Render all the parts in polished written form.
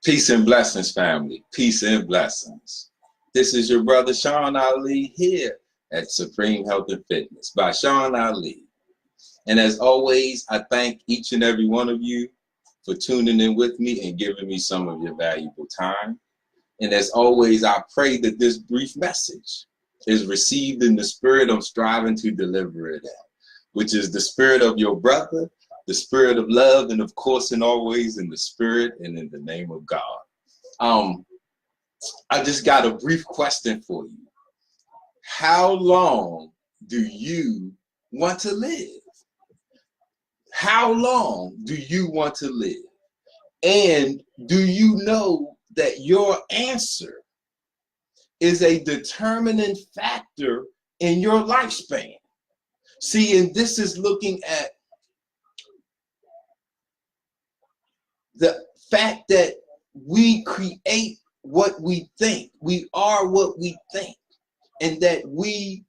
Peace and blessings, family. Peace and blessings. This is your brother Sean Ali here at Supreme Health and Fitness by Sean Ali. And as always, I thank each and every one of you for tuning in with me and giving me some of your valuable time. And as always, I pray that this brief message is received in the spirit I'm striving to deliver it at, which is the spirit of your brother, the spirit of love, and of course, and always in the spirit and in the name of God. I just got a brief question for you. How long do you want to live? How long do you want to live? And do you know that your answer is a determining factor in your lifespan? See, and this is looking at the fact that we create what we think. We are what we think. And that we,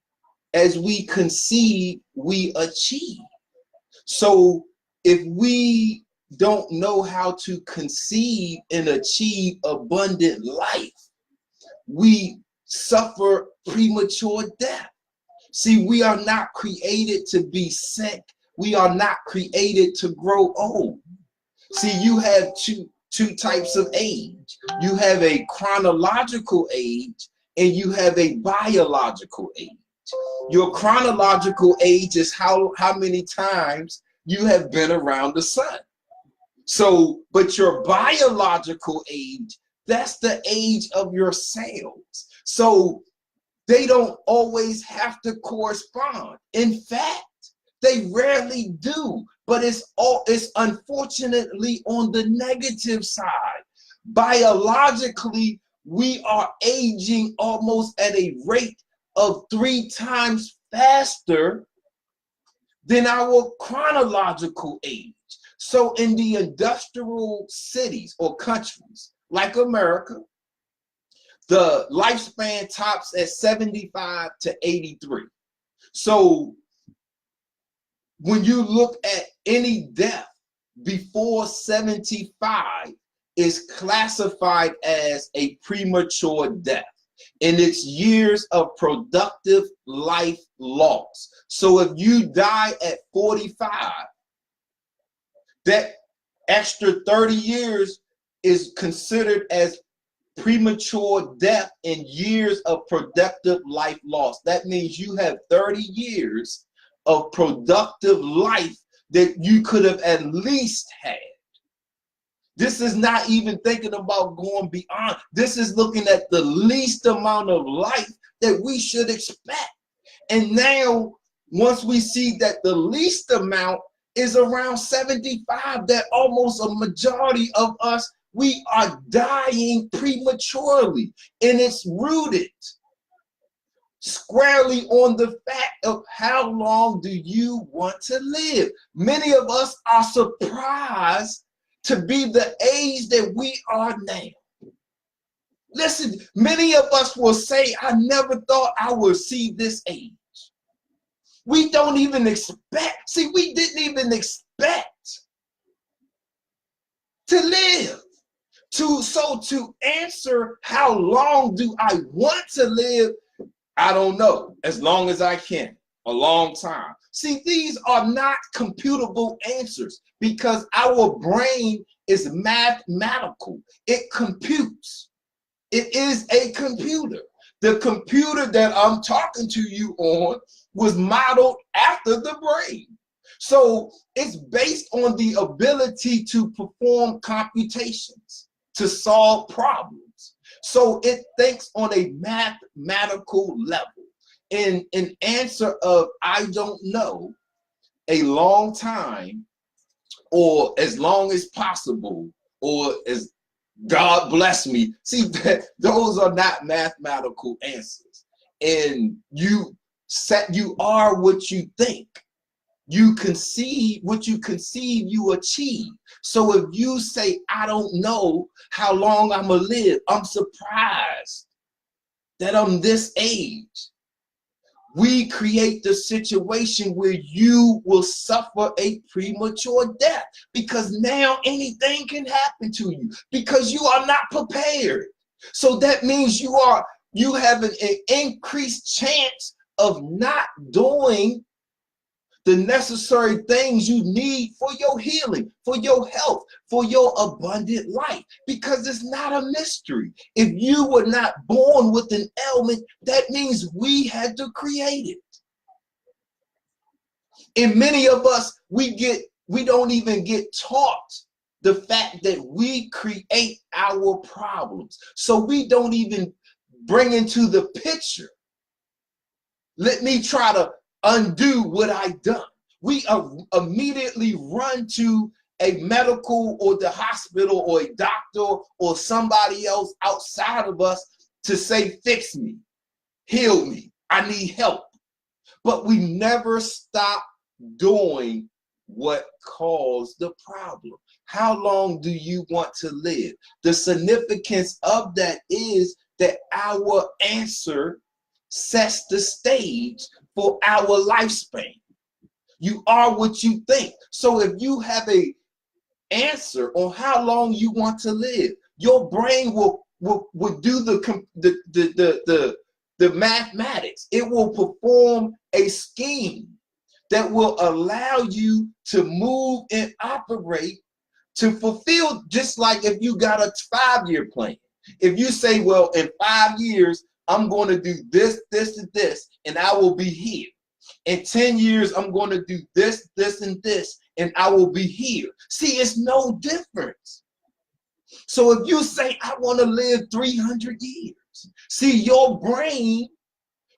as we conceive, we achieve. So if we don't know how to conceive and achieve abundant life, we suffer premature death. See, we are not created to be sick. We are not created to grow old. See, you have two types of age. You have a chronological age and you have a biological age. Your chronological age is how many times you have been around the sun. So, but your biological age, that's the age of your cells. So they don't always have to correspond. In fact, they rarely do, but it's unfortunately on the negative side. Biologically, we are aging almost at a rate of 3 times faster than our chronological age. So in the industrial cities or countries like America, the lifespan tops at 75 to 83. So when you look at any death before 75, is classified as a premature death, and it's years of productive life loss. So if you die at 45, that extra 30 years is considered as premature death and years of productive life loss. That means you have 30 years of productive life that you could have at least had. This is not even thinking about going beyond. This is looking at the least amount of life that we should expect. And now, once we see that the least amount is around 75, that almost a majority of us, we are dying prematurely. And it's rooted squarely on the fact of how long do you want to live. Many of us are surprised to be the age that we are now. Listen, many of us will say, I never thought I would see this age. We don't even expect, see, we didn't even expect to live. So to answer how long do I want to live, I don't know, as long as I can, a long time. See, these are not computable answers because our brain is mathematical. It computes. It is a computer. The computer that I'm talking to you on was modeled after the brain. So it's based on the ability to perform computations, to solve problems. So it thinks on a mathematical level. In an answer of I don't know, a long time, or as long as possible, or as God bless me. See, those are not mathematical answers. And you are what you think. You conceive what you conceive, you achieve. So if you say, I don't know how long I'm gonna live, I'm surprised that I'm this age. we create the situation where you will suffer a premature death, because now anything can happen to you because you are not prepared. So that means you have an increased chance of not doing the necessary things you need for your healing, for your health, for your abundant life, because it's not a mystery. If you were not born with an ailment, that means we had to create it. And many of us, we don't even get taught the fact that we create our problems. So we don't even bring into the picture, let me try to undo what I've done. We immediately run to a medical or the hospital or a doctor or somebody else outside of us to say, fix me, heal me, I need help. But we never stop doing what caused the problem. How long do you want to live? The significance of that is that our answer sets the stage for our lifespan. You are what you think. So if you have an answer on how long you want to live, your brain will do the mathematics. It will perform a scheme that will allow you to move and operate to fulfill, just like if you got a 5-year plan. If you say, well, in 5 years, I'm going to do this, this, and this, and I will be here. In 10 years, I'm going to do this, this, and this, and I will be here. See, it's no difference. So if you say, I want to live 300 years, see, your brain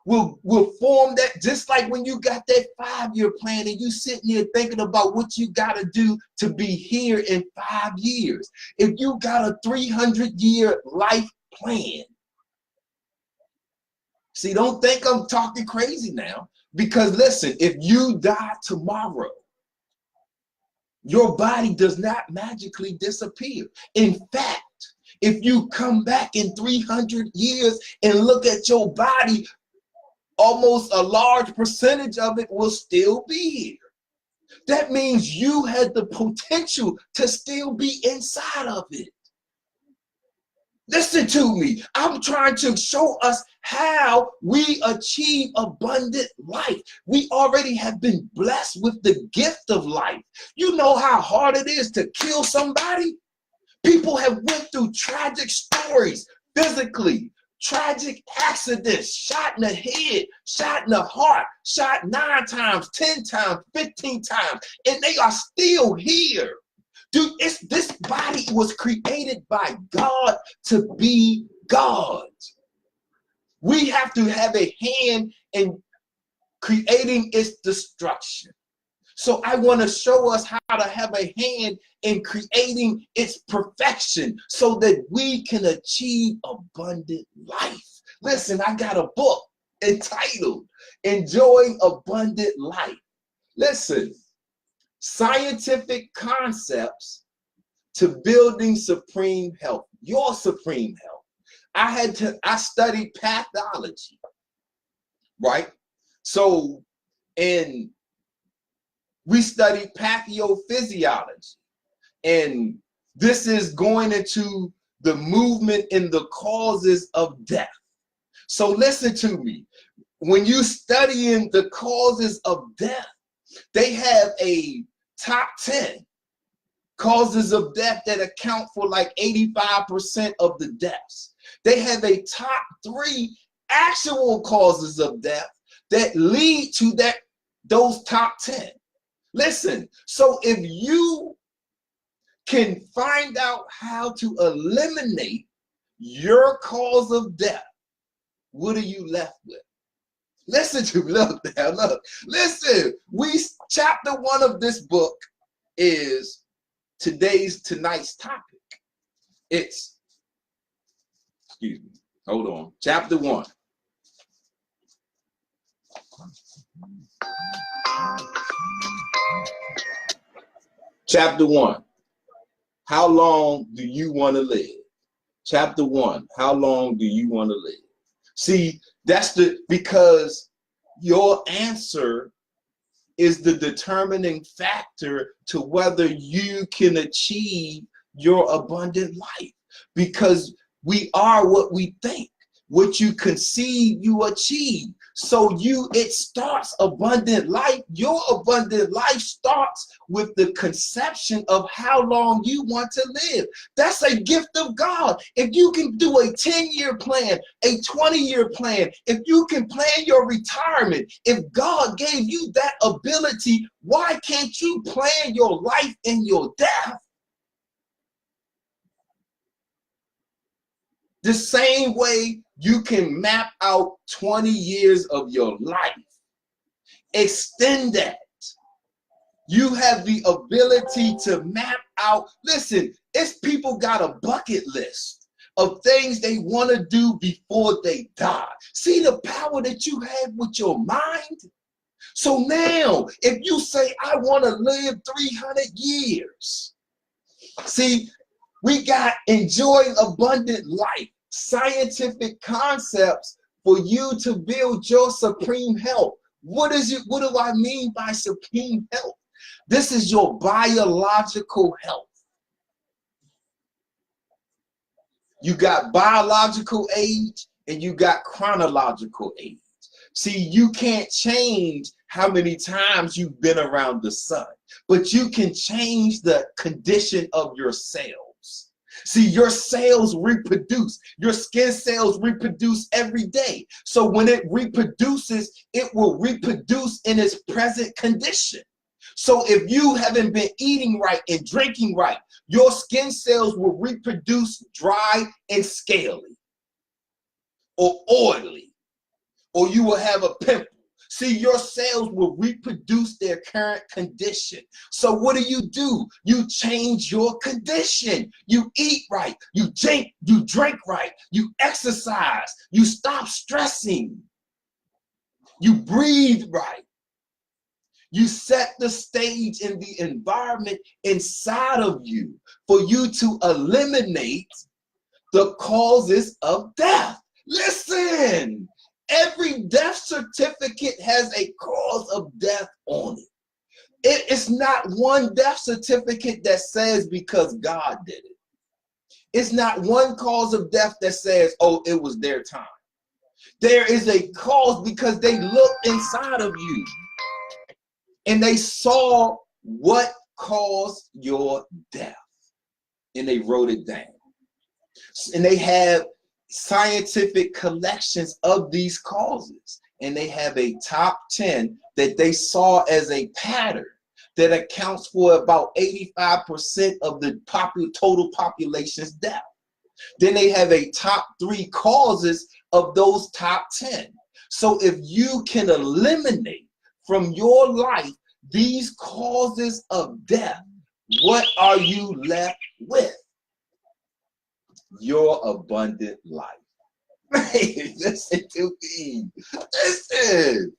will form that, just like when you got that 5-year plan and you sitting there thinking about what you got to do to be here in 5 years. If you got a 300-year life plan, see, don't think I'm talking crazy now, because listen, if you die tomorrow, your body does not magically disappear. In fact, if you come back in 300 years and look at your body, almost a large percentage of it will still be here. That means you had the potential to still be inside of it. Listen to me. I'm trying to show us how we achieve abundant life. We already have been blessed with the gift of life. You know how hard it is to kill somebody? People have went through tragic stories physically, tragic accidents, shot in the head, shot in the heart, shot 9 times, 10 times, 15 times, and they are still here. Dude, this body was created by God to be God. We have to have a hand in creating its destruction. So I want to show us how to have a hand in creating its perfection so that we can achieve abundant life. Listen, I got a book entitled Enjoying Abundant Life. Listen, scientific concepts to building supreme health, your supreme health. I studied pathology, right? So, and we studied pathophysiology, and this is going into the movement in the causes of death. So listen to me. When you studying the causes of death, they have a top 10 causes of death that account for like 85% of the deaths. They have a top 3 actual causes of death that lead to those top 10. Listen, so if you can find out how to eliminate your cause of death, what are you left with? Listen to me, look. Listen, chapter 1 of this book is tonight's topic. It's, excuse me, hold on. Chapter 1. Chapter 1. How long do you want to live? Chapter 1. How long do you want to live? See, because Your answer is the determining factor to whether you can achieve your abundant life, because we are what we think. What you conceive, you achieve. So it starts abundant life. Your abundant life starts with the conception of how long you want to live. That's a gift of God. If you can do a 10-year plan, a 20-year plan, if you can plan your retirement, if God gave you that ability, why can't you plan your life and your death? The same way you can map out 20 years of your life. Extend that. You have the ability to map out. Listen, it's people got a bucket list of things they want to do before they die. See the power that you have with your mind? So now, if you say, I want to live 300 years, see, we got enjoying abundant life, scientific concepts for you to build your supreme health. What do I mean by supreme health? This is your biological health. You got biological age and you got chronological age. See, you can't change how many times you've been around the sun, but you can change the condition of your cells. See, your cells reproduce. Your skin cells reproduce every day. So when it reproduces, it will reproduce in its present condition. So if you haven't been eating right and drinking right, your skin cells will reproduce dry and scaly or oily, or you will have a pimple. See, your cells will reproduce their current condition. So what do? You change your condition. You eat right. You drink right. You exercise. You stop stressing. You breathe right. You set the stage in the environment inside of you for you to eliminate the causes of death. Listen. Every death certificate has a cause of death on it. It's not one death certificate that says because God did it. It's not one cause of death that says, oh, it was their time. There is a cause because they looked inside of you and they saw what caused your death. And they wrote it down. And they have scientific collections of these causes, and they have a top 10 that they saw as a pattern that accounts for about 85% of the total population's death. Then they have a top 3 causes of those top 10. So if you can eliminate from your life these causes of death, what are you left with? Your abundant life. Hey, listen to me. Listen.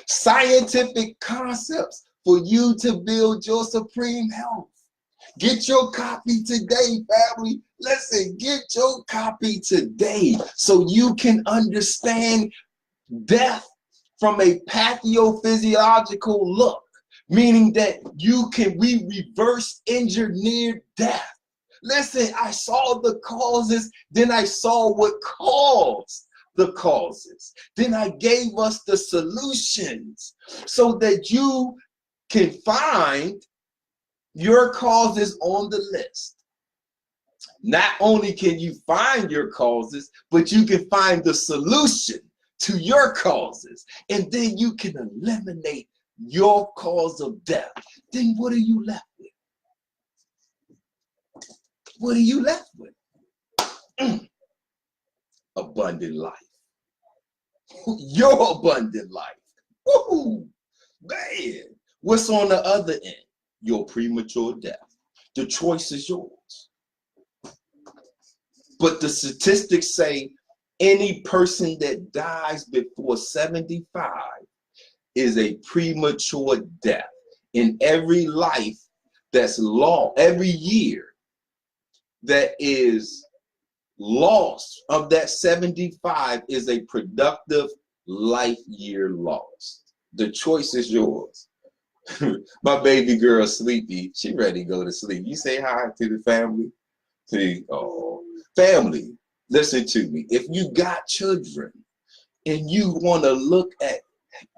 Scientific concepts for you to build your supreme health. Get your copy today, family. Listen, get your copy today so you can understand death from a pathophysiological look, meaning that we reverse engineer death. Listen, I saw the causes, then I saw what caused the causes. Then I gave us the solutions so that you can find your causes on the list. Not only can you find your causes, but you can find the solution to your causes. And then you can eliminate your cause of death. Then what are you left with? What are you left with? Abundant life. Your abundant life. Woo, man. What's on the other end? Your premature death. The choice is yours. But the statistics say any person that dies before 75 is a premature death. In every life that's lost, every year that is lost of that 75 is a productive life year lost. The choice is yours. My baby girl sleepy. She ready to go to sleep. You say hi to the family. See, oh, family, listen to me. If you got children and you want to look at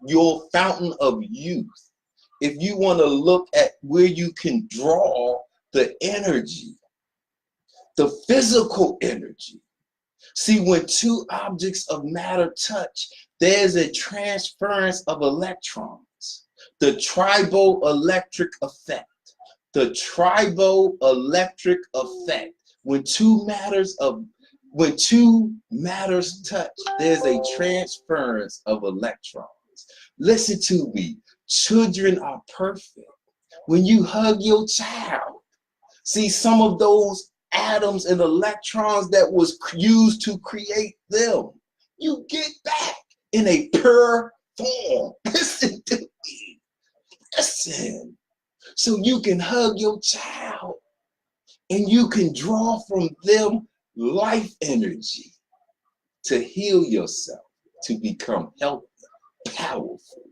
your fountain of youth, if you want to look at where you can draw the energy, the physical energy. See, when two objects of matter touch, there's a transference of electrons. The triboelectric effect. The triboelectric effect. When two matters touch, there's a transference of electrons. Listen to me. Children are perfect. When you hug your child, see some of those atoms and electrons that was used to create them, you get back in a pure form. Listen to me. Listen. So you can hug your child and you can draw from them life energy to heal yourself, to become healthy, powerful.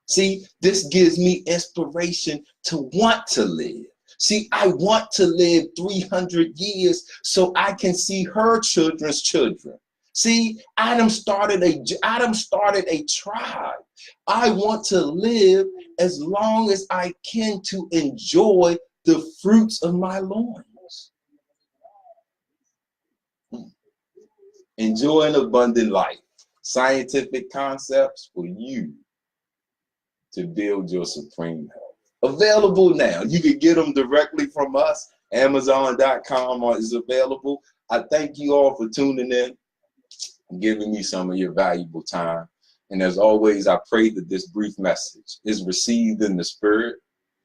See, this gives me inspiration to want to live. See, I want to live 300 years so I can see her children's children. See, Adam started a tribe. I want to live as long as I can to enjoy the fruits of my loins. Enjoy an abundant life. Scientific concepts for you to build your supreme health. Available now. You can get them directly from us. Amazon.com is available. I thank you all for tuning in and giving me some of your valuable time. And as always, I pray that this brief message is received in the spirit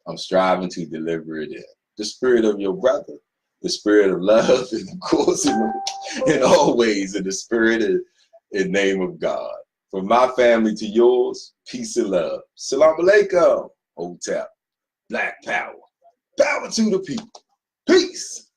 I'm striving to deliver it in. The spirit of your brother, the spirit of love, and of course, in always in the spirit and name of God. From my family to yours, peace and love. Salam alaikum. Hotel. Black power. Power to the people. Peace.